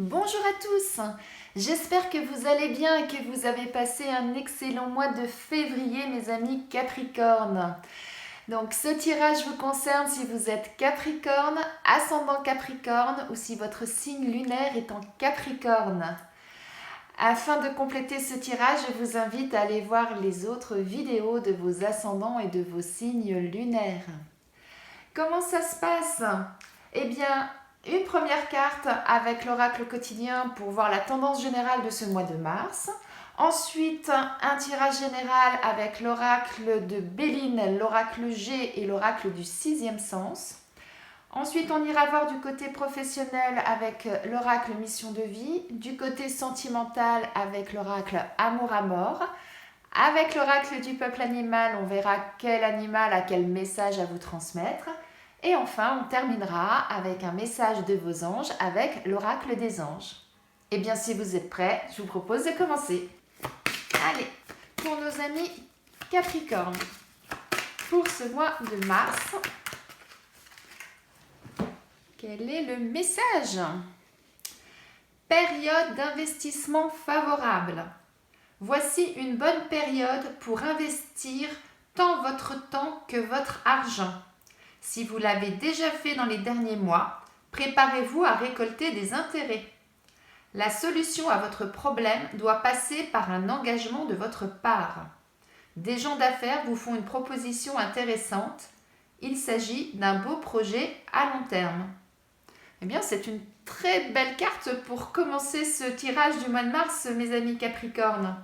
Bonjour à tous, j'espère que vous allez bien et que vous avez passé un excellent mois de février mes amis Capricorne. Donc ce tirage vous concerne si vous êtes Capricorne, ascendant Capricorne ou si votre signe lunaire est en Capricorne. Afin de compléter ce tirage, je vous invite à aller voir les autres vidéos de vos ascendants et de vos signes lunaires. Comment ça se passe? Eh bien, une première carte avec l'oracle quotidien pour voir la tendance générale de ce mois de mars. Ensuite, un tirage général avec l'oracle de Béline, l'oracle G et l'oracle du sixième sens. Ensuite, on ira voir du côté professionnel avec l'oracle mission de vie, du côté sentimental avec l'oracle amour à mort. Avec l'oracle du peuple animal, on verra quel animal a quel message à vous transmettre. Et enfin, on terminera avec un message de vos anges avec l'oracle des anges. Eh bien, si vous êtes prêts, je vous propose de commencer. Allez, pour nos amis Capricorne, pour ce mois de mars, quel est le message? Période d'investissement favorable. Voici une bonne période pour investir tant votre temps que votre argent. Si vous l'avez déjà fait dans les derniers mois, préparez-vous à récolter des intérêts. La solution à votre problème doit passer par un engagement de votre part. Des gens d'affaires vous font une proposition intéressante. Il s'agit d'un beau projet à long terme. Eh bien, c'est une très belle carte pour commencer ce tirage du mois de mars, mes amis Capricorne.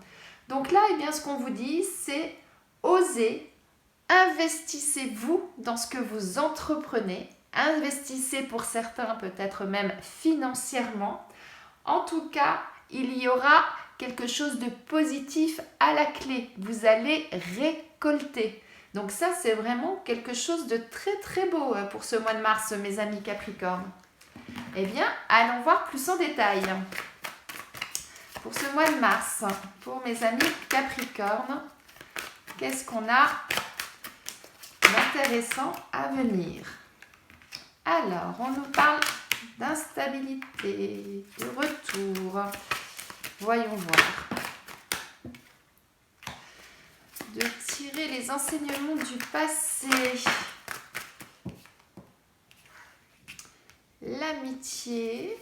Donc là, eh bien, ce qu'on vous dit, c'est oser. Investissez-vous dans ce que vous entreprenez. Investissez pour certains peut-être même financièrement. En tout cas, il y aura quelque chose de positif à la clé. Vous allez récolter. Donc ça, c'est vraiment quelque chose de très très beau pour ce mois de mars, mes amis Capricorne. Eh bien, allons voir plus en détail. Pour ce mois de mars, pour mes amis Capricorne, qu'est-ce qu'on a d'intéressant à venir? Alors, on nous parle d'instabilité, de retour. Voyons voir. De tirer les enseignements du passé. L'amitié.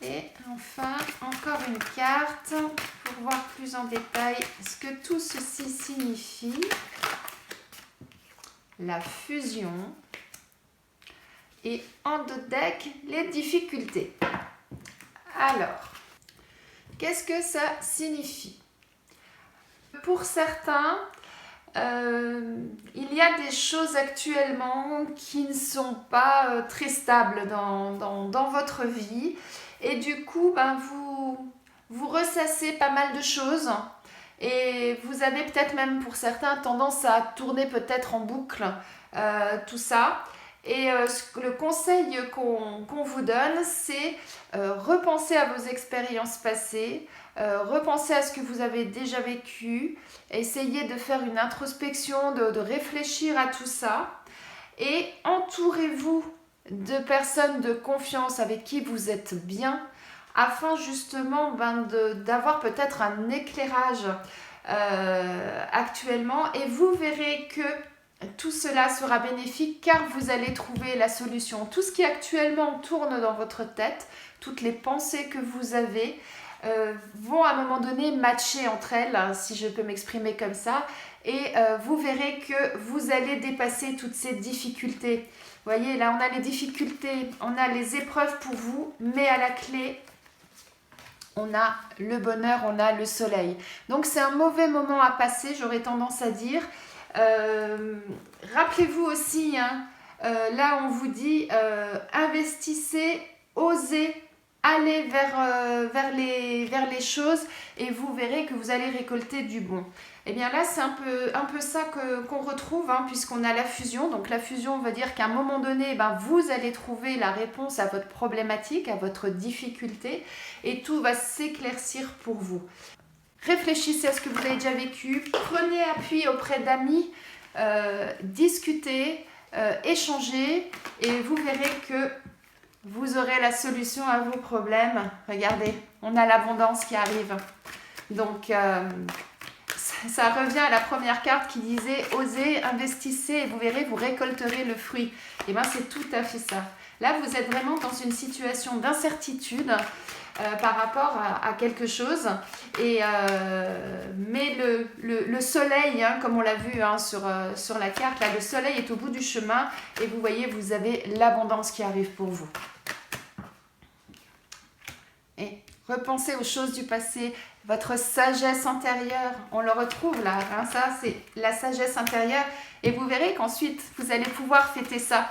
Et enfin, encore une carte pour voir plus en détail ce que tout ceci signifie. La fusion. Et en dos de deck, les difficultés. Alors, qu'est-ce que ça signifie? Pour certains, il y a des choses actuellement qui ne sont pas très stables dans votre vie. Et du coup, vous ressassez pas mal de choses. Et vous avez peut-être même pour certains tendance à tourner peut-être en boucle tout ça. Et le conseil qu'on vous donne, c'est repenser à vos expériences passées, repenser à ce que vous avez déjà vécu, essayer de faire une introspection, de réfléchir à tout ça. Et entourez-vous de personnes de confiance avec qui vous êtes bien, afin justement d'avoir peut-être un éclairage actuellement. Et vous verrez que tout cela sera bénéfique car vous allez trouver la solution. Tout ce qui actuellement tourne dans votre tête, toutes les pensées que vous avez vont à un moment donné matcher entre elles, si je peux m'exprimer comme ça. Et vous verrez que vous allez dépasser toutes ces difficultés. Vous voyez, là on a les difficultés, on a les épreuves pour vous, mais à la clé, on a le bonheur, on a le soleil. Donc c'est un mauvais moment à passer, j'aurais tendance à dire. Rappelez-vous aussi, là on vous dit investissez, osez, allez vers les choses et vous verrez que vous allez récolter du bon. Et bien là c'est un peu ça qu'on retrouve, puisqu'on a la fusion. Donc la fusion, on va dire qu'à un moment donné, vous allez trouver la réponse à votre problématique, à votre difficulté, et tout va s'éclaircir pour vous. Réfléchissez à ce que vous avez déjà vécu, prenez appui auprès d'amis, discutez, échangez, et vous verrez que vous aurez la solution à vos problèmes. Regardez, on a l'abondance qui arrive. Donc, ça revient à la première carte qui disait « Osez, investissez et vous verrez, vous récolterez le fruit ». Et bien, c'est tout à fait ça. Là, vous êtes vraiment dans une situation d'incertitude par rapport à quelque chose. Mais le soleil, hein, comme on l'a vu hein, sur la carte, là, le soleil est au bout du chemin et vous voyez, vous avez l'abondance qui arrive pour vous. Et repensez aux choses du passé, votre sagesse intérieure, on le retrouve là, hein, ça c'est la sagesse intérieure et vous verrez qu'ensuite vous allez pouvoir fêter ça.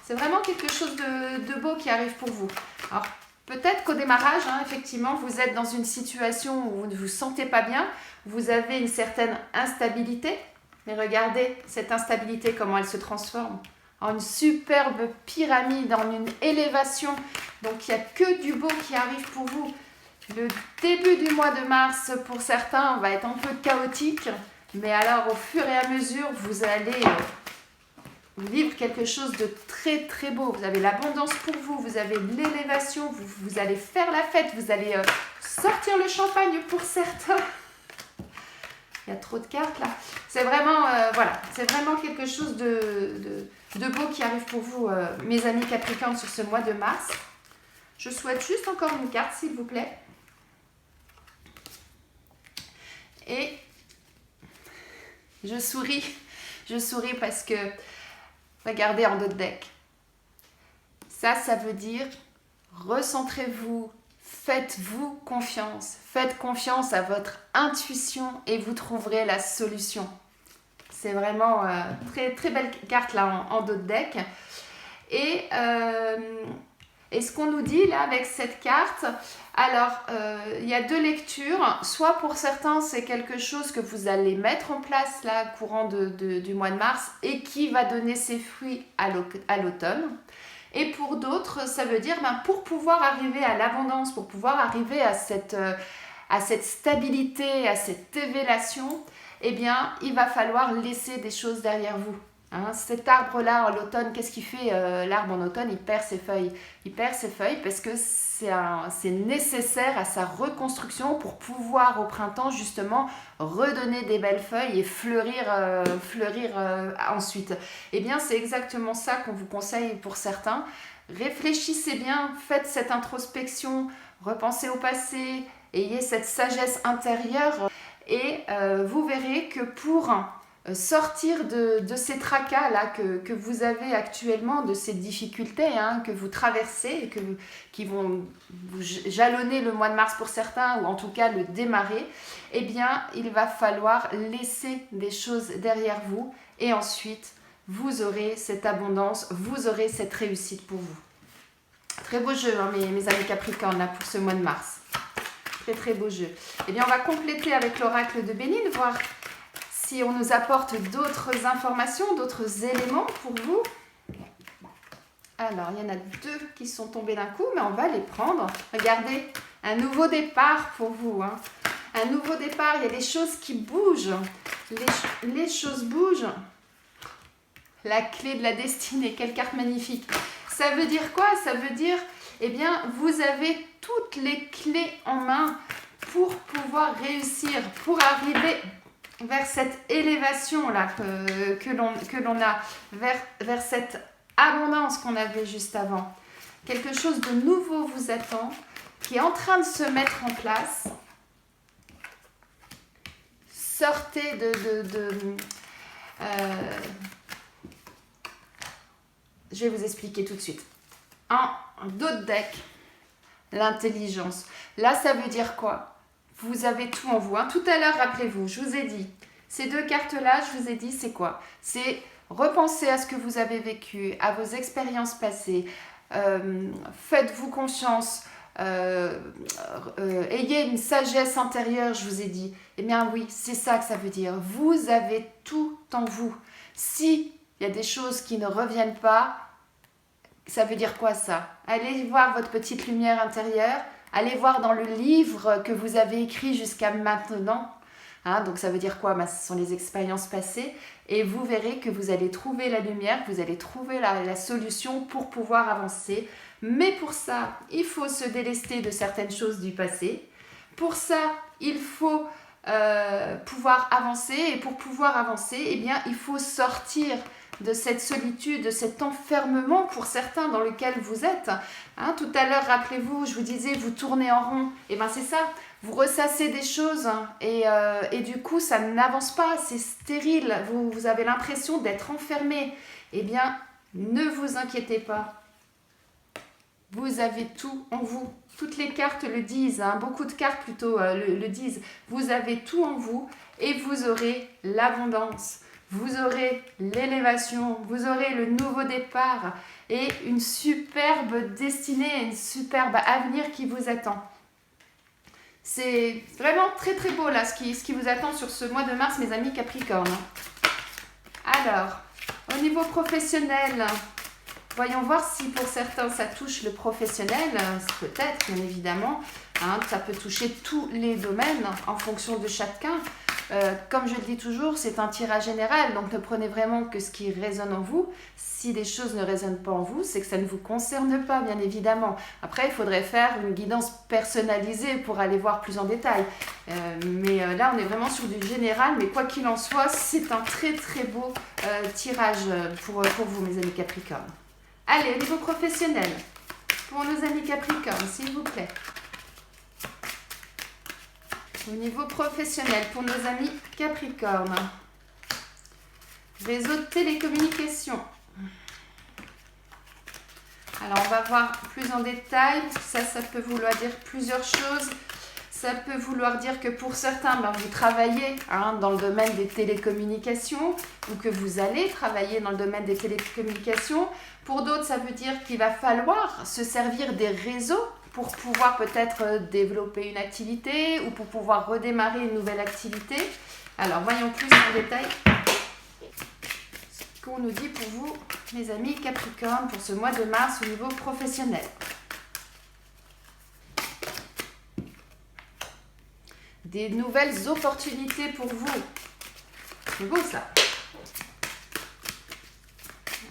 C'est vraiment quelque chose de beau qui arrive pour vous. Alors peut-être qu'au démarrage, hein, effectivement, vous êtes dans une situation où vous ne vous sentez pas bien, vous avez une certaine instabilité, mais regardez cette instabilité, comment elle se transforme en une superbe pyramide, en une élévation. Donc il n'y a que du beau qui arrive pour vous. Le début du mois de mars, pour certains, va être un peu chaotique, mais alors au fur et à mesure, vous allez vivre quelque chose de très très beau. Vous avez l'abondance pour vous, vous avez l'élévation, vous allez faire la fête, vous allez sortir le champagne pour certains. Il y a trop de cartes là. C'est vraiment, voilà, c'est vraiment quelque chose de beau qui arrive pour vous, mes amis Capricorne, sur ce mois de mars. Je souhaite juste encore une carte, s'il vous plaît. Et je souris parce que, regardez en dos de deck. Ça veut dire, recentrez-vous, faites-vous confiance. Faites confiance à votre intuition et vous trouverez la solution. C'est vraiment très, très belle carte là en dos de deck. Et ce qu'on nous dit là avec cette carte, alors il y a deux lectures. Soit pour certains c'est quelque chose que vous allez mettre en place là courant du mois de mars et qui va donner ses fruits à l'automne. Et pour d'autres ça veut dire pour pouvoir arriver à l'abondance, pour pouvoir arriver à cette stabilité, à cette élévation, eh bien il va falloir laisser des choses derrière vous. Hein, cet arbre-là, en l'automne, qu'est-ce qu'il fait l'arbre en automne? Il perd ses feuilles. Il perd ses feuilles parce que c'est nécessaire à sa reconstruction pour pouvoir au printemps justement redonner des belles feuilles et fleurir ensuite. Eh bien, c'est exactement ça qu'on vous conseille pour certains. Réfléchissez bien, faites cette introspection, repensez au passé, ayez cette sagesse intérieure et vous verrez que pour sortir de ces tracas là que vous avez actuellement, de ces difficultés hein, que vous traversez et qui vont vous jalonner le mois de mars pour certains ou en tout cas le démarrer, eh bien il va falloir laisser des choses derrière vous et ensuite vous aurez cette abondance, vous aurez cette réussite pour vous. Très beau jeu hein, mes amis Capricorne là pour ce mois de mars. Très très beau jeu. Eh bien on va compléter avec l'oracle de Béline, voir si on nous apporte d'autres informations, d'autres éléments pour vous. Alors, il y en a deux qui sont tombés d'un coup, mais on va les prendre. Regardez, un nouveau départ pour vous. Hein. Un nouveau départ, il y a des choses qui bougent. Les choses bougent. La clé de la destinée, quelle carte magnifique. Ça veut dire quoi? Ça veut dire, eh bien, vous avez toutes les clés en main pour pouvoir réussir, pour arriver vers cette élévation là que l'on a, vers cette abondance qu'on avait juste avant. Quelque chose de nouveau vous attend, qui est en train de se mettre en place. Sortez je vais vous expliquer tout de suite. En d'autres decks, l'intelligence. Là, ça veut dire quoi? Vous avez tout en vous. Hein. Tout à l'heure, rappelez-vous, je vous ai dit, ces deux cartes-là, je vous ai dit, c'est quoi? C'est repenser à ce que vous avez vécu, à vos expériences passées. Faites-vous confiance. Ayez une sagesse intérieure, je vous ai dit. Eh bien oui, c'est ça que ça veut dire. Vous avez tout en vous. Si il y a des choses qui ne reviennent pas, ça veut dire quoi ça? Allez voir votre petite lumière intérieure. Allez voir dans le livre que vous avez écrit jusqu'à maintenant. Hein, donc ça veut dire quoi? Ben, ce sont les expériences passées et vous verrez que vous allez trouver la lumière, vous allez trouver la solution pour pouvoir avancer. Mais pour ça, il faut se délester de certaines choses du passé. Pour ça, il faut pouvoir avancer. Et pour pouvoir avancer, eh bien, il faut sortir de cette solitude, de cet enfermement pour certains dans lequel vous êtes. Hein, tout à l'heure, rappelez-vous, je vous disais, vous tournez en rond. Et bien c'est ça, vous ressassez des choses et du coup, ça n'avance pas, c'est stérile. Vous avez l'impression d'être enfermé. Eh bien, ne vous inquiétez pas. Vous avez tout en vous. Toutes les cartes le disent, hein, beaucoup de cartes plutôt le disent. Vous avez tout en vous et vous aurez l'abondance. Vous aurez l'élévation, vous aurez le nouveau départ et une superbe destinée, une superbe avenir qui vous attend. C'est vraiment très très beau là ce qui vous attend sur ce mois de mars, mes amis Capricorne. Alors, au niveau professionnel, voyons voir si pour certains ça touche le professionnel, peut-être bien évidemment. Hein, ça peut toucher tous les domaines en fonction de chacun. Comme je le dis toujours, c'est un tirage général, donc ne prenez vraiment que ce qui résonne en vous. Si des choses ne résonnent pas en vous, c'est que ça ne vous concerne pas, bien évidemment. Après, il faudrait faire une guidance personnalisée pour aller voir plus en détail. Mais là, on est vraiment sur du général, mais quoi qu'il en soit, c'est un très très beau tirage pour vous, mes amis Capricorne. Allez, au niveau professionnel, pour nos amis Capricorne, s'il vous plaît. Au niveau professionnel, pour nos amis Capricorne, réseau de télécommunications. Alors, on va voir plus en détail. Ça peut vouloir dire plusieurs choses. Ça peut vouloir dire que pour certains, vous travaillez dans le domaine des télécommunications ou que vous allez travailler dans le domaine des télécommunications. Pour d'autres, ça veut dire qu'il va falloir se servir des réseaux pour pouvoir peut-être développer une activité ou pour pouvoir redémarrer une nouvelle activité. Alors, voyons plus en détail ce qu'on nous dit pour vous, mes amis Capricorne, pour ce mois de mars au niveau professionnel. Des nouvelles opportunités pour vous. C'est beau ça.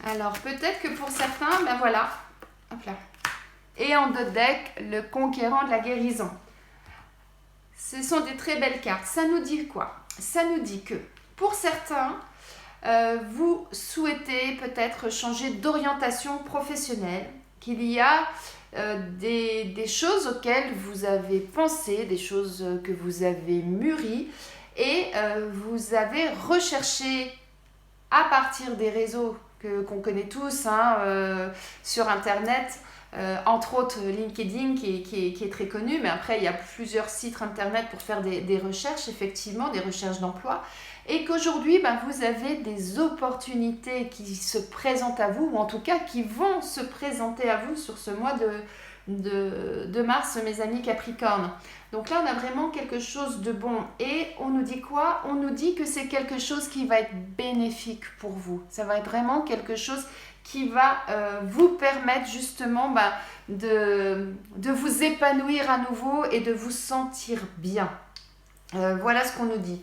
Alors, peut-être que pour certains, voilà, hop là. Et en dos de deck, le conquérant de la guérison. Ce sont des très belles cartes. Ça nous dit quoi? Ça nous dit que pour certains, vous souhaitez peut-être changer d'orientation professionnelle, qu'il y a des choses auxquelles vous avez pensé, des choses que vous avez mûries et vous avez recherché à partir des réseaux qu'on connaît tous sur Internet, entre autres LinkedIn qui est très connu, mais après il y a plusieurs sites Internet pour faire des recherches, effectivement, des recherches d'emploi, et qu'aujourd'hui vous avez des opportunités qui se présentent à vous, ou en tout cas qui vont se présenter à vous sur ce mois de mars, mes amis Capricorne. Donc là, on a vraiment quelque chose de bon. Et on nous dit quoi? On nous dit que c'est quelque chose qui va être bénéfique pour vous. Ça va être vraiment quelque chose qui va vous permettre justement de vous épanouir à nouveau et de vous sentir bien. Voilà ce qu'on nous dit.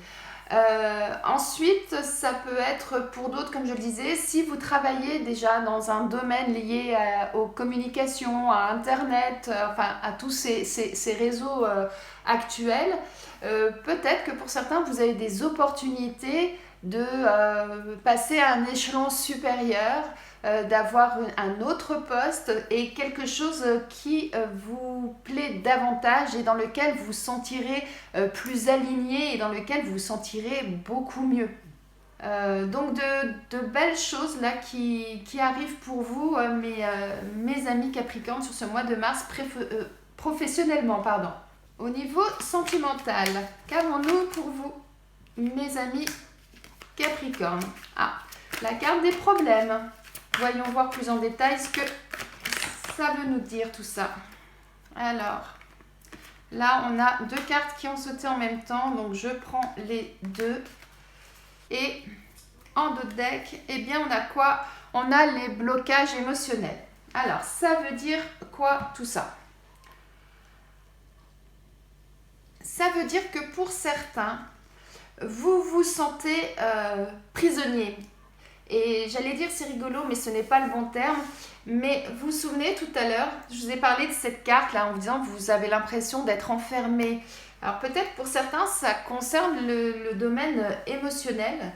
Ensuite, ça peut être pour d'autres, comme je le disais, si vous travaillez déjà dans un domaine lié aux communications, à Internet, à tous ces réseaux actuels, peut-être que pour certains, vous avez des opportunités de passer à un échelon supérieur, d'avoir un autre poste et quelque chose qui vous plaît davantage et dans lequel vous vous sentirez plus aligné et dans lequel vous vous sentirez beaucoup mieux. Donc de belles choses là qui arrivent pour vous, mes amis Capricorne, sur ce mois de mars professionnellement. Au niveau sentimental, qu'avons-nous pour vous, mes amis Capricorne? La carte des problèmes. Voyons voir plus en détail ce que ça veut nous dire tout ça. Alors, là on a deux cartes qui ont sauté en même temps, donc je prends les deux. Et en dos de deck, on a quoi? On a les blocages émotionnels. Alors, ça veut dire quoi tout ça? Ça veut dire que pour certains, vous vous sentez prisonnier. Et j'allais dire c'est rigolo, mais ce n'est pas le bon terme. Mais vous vous souvenez tout à l'heure, je vous ai parlé de cette carte là en vous disant que vous avez l'impression d'être enfermé. Alors peut-être pour certains ça concerne le domaine émotionnel,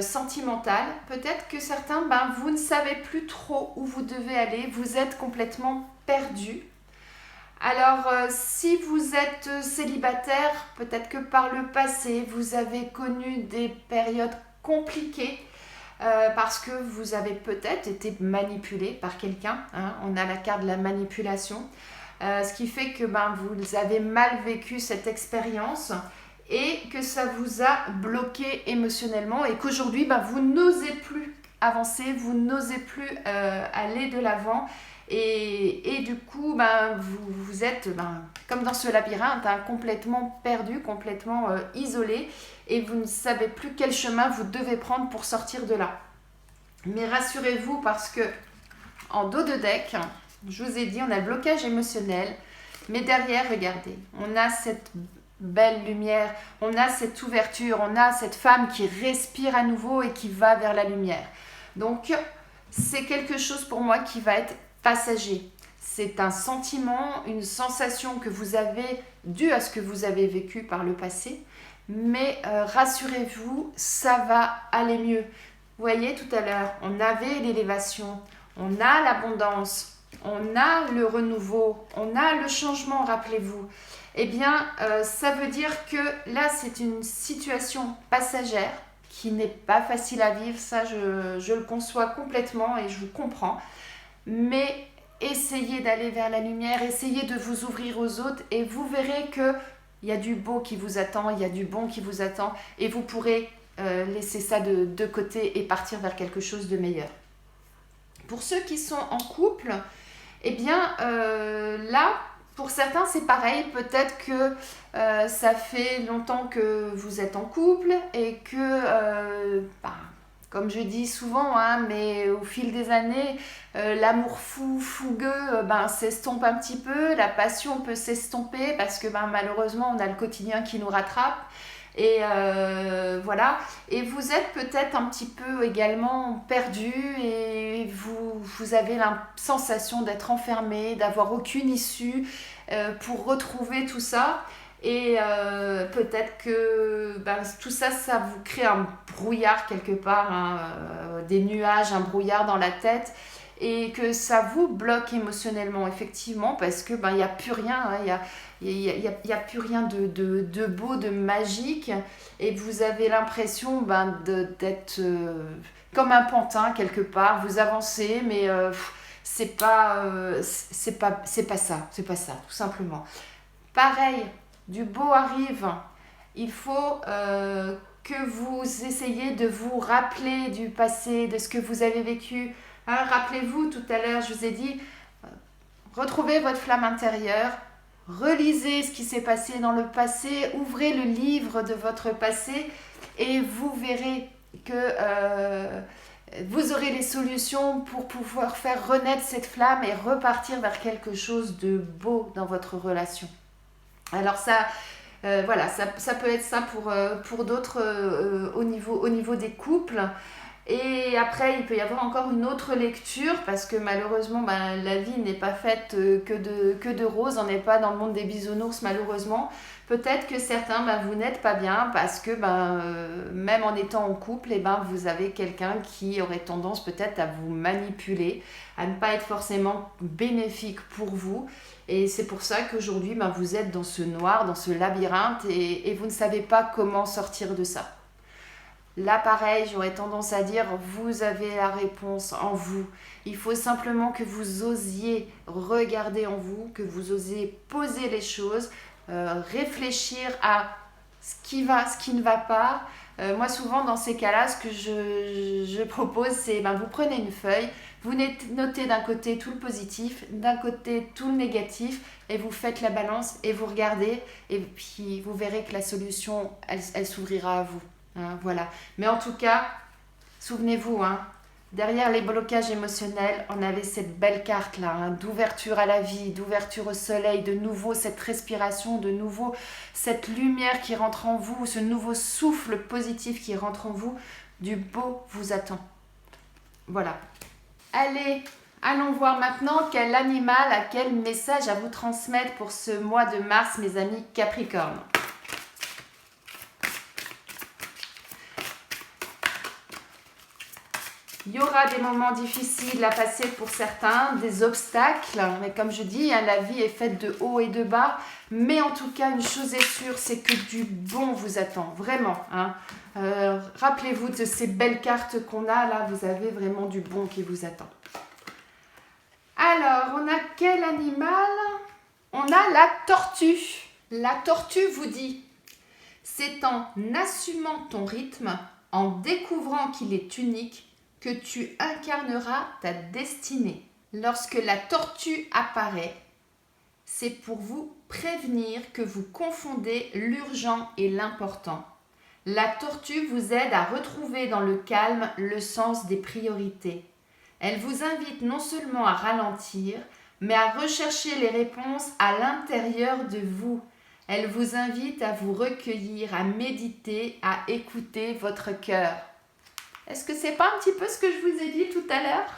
sentimental. Peut-être que certains, vous ne savez plus trop où vous devez aller, vous êtes complètement perdu. Alors, si vous êtes célibataire, peut-être que par le passé, vous avez connu des périodes compliquées parce que vous avez peut-être été manipulé par quelqu'un. Hein, on a la carte de la manipulation. Ce qui fait que vous avez mal vécu cette expérience et que ça vous a bloqué émotionnellement et qu'aujourd'hui, vous n'osez plus avancer, vous n'osez plus aller de l'avant. Et du coup, vous êtes comme dans ce labyrinthe, hein, complètement perdu, complètement isolé, et vous ne savez plus quel chemin vous devez prendre pour sortir de là. Mais rassurez-vous parce que en dos de deck, je vous ai dit, on a le blocage émotionnel, mais derrière, regardez, on a cette belle lumière, on a cette ouverture, on a cette femme qui respire à nouveau et qui va vers la lumière. Donc, c'est quelque chose pour moi qui va être passager. C'est un sentiment, une sensation que vous avez due à ce que vous avez vécu par le passé. Mais rassurez-vous, ça va aller mieux. Vous voyez, tout à l'heure, on avait l'élévation, on a l'abondance, on a le renouveau, on a le changement, rappelez-vous. Eh bien, ça veut dire que là, c'est une situation passagère qui n'est pas facile à vivre. Ça, je le conçois complètement et je vous comprends. Mais essayez d'aller vers la lumière, essayez de vous ouvrir aux autres et vous verrez qu'il y a du beau qui vous attend, il y a du bon qui vous attend et vous pourrez laisser ça de côté et partir vers quelque chose de meilleur. Pour ceux qui sont en couple, eh bien là, pour certains c'est pareil, peut-être que ça fait longtemps que vous êtes en couple et que comme je dis souvent, hein, mais au fil des années, l'amour fougueux s'estompe un petit peu, la passion peut s'estomper parce que malheureusement on a le quotidien qui nous rattrape. Et voilà, et vous êtes peut-être un petit peu également perdu et vous avez la sensation d'être enfermé, d'avoir aucune issue pour retrouver tout ça. Et peut-être que tout ça, ça vous crée un brouillard quelque part, hein, des nuages, un brouillard dans la tête et que ça vous bloque émotionnellement, effectivement, parce que il n'y a plus rien, hein, y a plus rien de beau, de magique et vous avez l'impression d'être comme un pantin quelque part, vous avancez mais c'est pas ça, tout simplement. Pareil, du beau arrive, il faut que vous essayiez de vous rappeler du passé, de ce que vous avez vécu. Hein, rappelez-vous, tout à l'heure, je vous ai dit, retrouvez votre flamme intérieure, relisez ce qui s'est passé dans le passé, ouvrez le livre de votre passé et vous verrez que vous aurez les solutions pour pouvoir faire renaître cette flamme et repartir vers quelque chose de beau dans votre relation. Alors ça, voilà, ça peut être ça pour d'autres au niveau des couples. Et après, il peut y avoir encore une autre lecture parce que malheureusement, la vie n'est pas faite que de roses. On n'est pas dans le monde des bisounours, malheureusement. Peut-être que certains, vous n'êtes pas bien parce que même en étant en couple, vous avez quelqu'un qui aurait tendance peut-être à vous manipuler, à ne pas être forcément bénéfique pour vous. Et c'est pour ça qu'aujourd'hui, vous êtes dans ce noir, dans ce labyrinthe et vous ne savez pas comment sortir de ça. Là, pareil, j'aurais tendance à dire, vous avez la réponse en vous. Il faut simplement que vous osiez regarder en vous, que vous osiez poser les choses, réfléchir à ce qui va, ce qui ne va pas. Moi, souvent, dans ces cas-là, ce que je propose, c'est vous prenez une feuille, vous notez d'un côté tout le positif, d'un côté tout le négatif, et vous faites la balance et vous regardez, et puis vous verrez que la solution, elle s'ouvrira à vous. Hein, voilà. Mais en tout cas, souvenez-vous, hein, Derrière les blocages émotionnels, on avait cette belle carte-là, hein, d'ouverture à la vie, d'ouverture au soleil, de nouveau cette respiration, de nouveau cette lumière qui rentre en vous, ce nouveau souffle positif qui rentre en vous. Du beau vous attend. Voilà. Allez, allons voir maintenant quel animal a quel message à vous transmettre pour ce mois de mars, mes amis Capricorne. Il y aura des moments difficiles à passer pour certains, des obstacles, mais comme je dis, hein, la vie est faite de hauts et de bas, mais en tout cas, une chose est sûre, c'est que du bon vous attend, vraiment. Hein. Rappelez-vous de ces belles cartes qu'on a, là, vous avez vraiment du bon qui vous attend. Alors, on a quel animal? On a la tortue. La tortue vous dit, c'est en assumant ton rythme, en découvrant qu'il est unique, que tu incarneras ta destinée. Lorsque la tortue apparaît, c'est pour vous prévenir que vous confondez l'urgent et l'important. La tortue vous aide à retrouver dans le calme le sens des priorités. Elle vous invite non seulement à ralentir, mais à rechercher les réponses à l'intérieur de vous. Elle vous invite à vous recueillir, à méditer, à écouter votre cœur. Est-ce que c'est pas un petit peu ce que je vous ai dit tout à l'heure?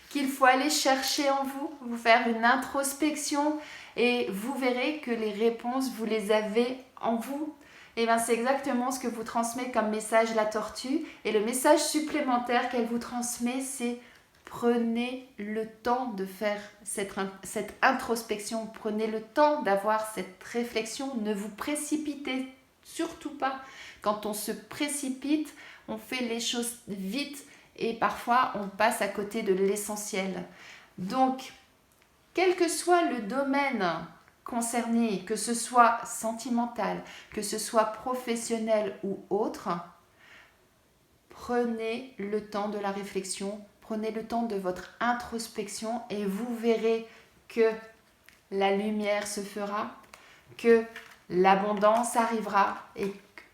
Qu'il faut aller chercher en vous, vous faire une introspection et vous verrez que les réponses, vous les avez en vous. Et bien c'est exactement ce que vous transmet comme message la tortue. Et le message supplémentaire qu'elle vous transmet, c'est prenez le temps de faire cette introspection, prenez le temps d'avoir cette réflexion, ne vous précipitez surtout pas. Quand on se précipite, on fait les choses vite et parfois on passe à côté de l'essentiel. Donc, quel que soit le domaine concerné, que ce soit sentimental, que ce soit professionnel ou autre, prenez le temps de la réflexion, prenez le temps de votre introspection et vous verrez que la lumière se fera, que l'abondance arrivera et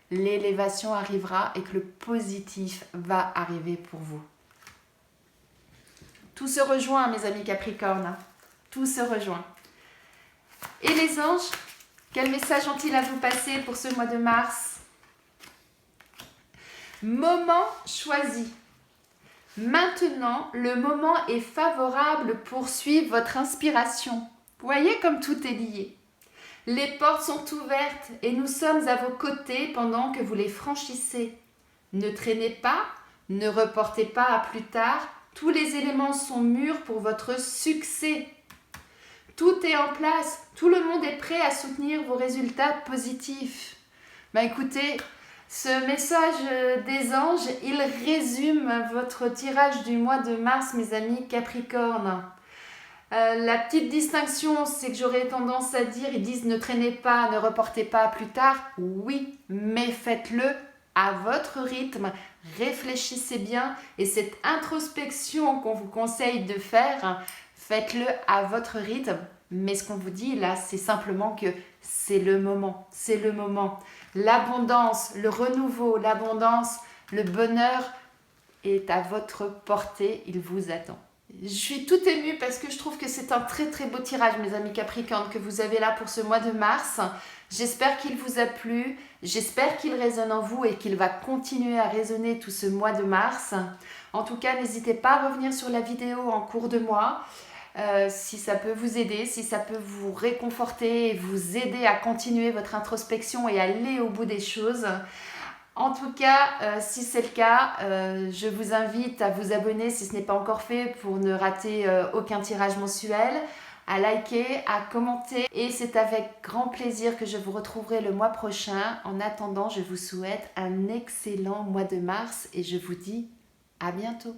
l'élévation arrivera et que le positif va arriver pour vous. Tout se rejoint, mes amis Capricorne. Tout se rejoint. Et les anges, quel message ont-ils à vous passer pour ce mois de mars? Moment choisi. Maintenant, le moment est favorable pour suivre votre inspiration. Vous voyez comme tout est lié. Les portes sont ouvertes et nous sommes à vos côtés pendant que vous les franchissez. Ne traînez pas, ne reportez pas à plus tard. Tous les éléments sont mûrs pour votre succès. Tout est en place. Tout le monde est prêt à soutenir vos résultats positifs. Écoutez, ce message des anges, il résume votre tirage du mois de mars, mes amis Capricorne. La petite distinction, c'est que j'aurais tendance à dire, ils disent ne traînez pas, ne reportez pas plus tard. Oui, mais faites-le à votre rythme, réfléchissez bien et cette introspection qu'on vous conseille de faire, faites-le à votre rythme. Mais ce qu'on vous dit là, c'est simplement que c'est le moment, c'est le moment. L'abondance, le renouveau, l'abondance, le bonheur est à votre portée, il vous attend. Je suis toute émue parce que je trouve que c'est un très très beau tirage, mes amis Capricorne, que vous avez là pour ce mois de mars. J'espère qu'il vous a plu, j'espère qu'il résonne en vous et qu'il va continuer à résonner tout ce mois de mars. En tout cas, n'hésitez pas à revenir sur la vidéo en cours de mois. Si ça peut vous aider, si ça peut vous réconforter et vous aider à continuer votre introspection et aller au bout des choses. En tout cas, si c'est le cas, je vous invite à vous abonner si ce n'est pas encore fait pour ne rater aucun tirage mensuel, à liker, à commenter et c'est avec grand plaisir que je vous retrouverai le mois prochain. En attendant, je vous souhaite un excellent mois de mars et je vous dis à bientôt.